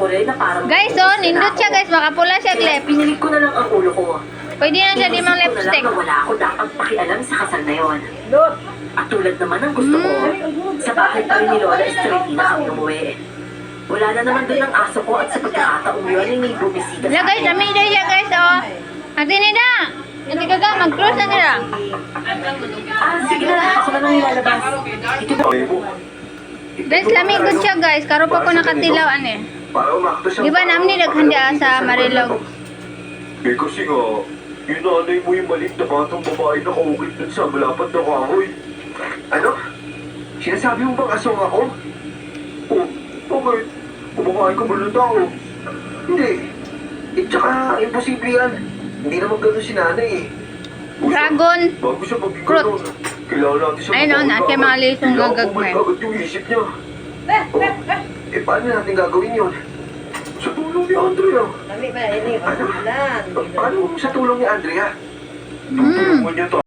ko rin na parang... Guys, oh, nindot siya guys. Makapula siya, Kaya Glep. pinilig ko na lang ang ulo ko. Pwede na siya limang Inisip ko na lipstick. lang na wala ako dapat pakialam sa kasal na yon. At tulad naman ng gusto ko, sa bahay pa rin ni Lola Estrellina kami umuwi. Wala na naman doon ang aso ko at sa pagkakataong yun ay may bumisita Wala guys, dami na siya guys, oh. Ate Nida, hindi ka mag-close na nila. Sige na, ako na lang nilalabas. Ito ba? Guys, lamig siya guys. Karo pa ko nakatilaw, ano eh. Di ba namin naghandi sa Marilog? Eh kasi nga, yung nanay mo yung maliit na batang babae na kaukit dun sa malapad na kahoy. Ano? Sinasabi mo bang asong ako? Oh, bakit? Kumakain ka ba ng tao? Hindi. Eh, tsaka, imposible yan. Hindi naman ganun si nanay eh. Dragon. Bago siya maging Fruit. ganun, kailangan natin siya Ayun, na siya mga lisong gagagawin. Kailangan yung isip niya. Oh, eh, paano natin gagawin yun? Sa tulong ni Andrea. Kami ba, ini, Ano? wala. Paano sa tulong ni Andrea? Mm. Tutulungan niya to.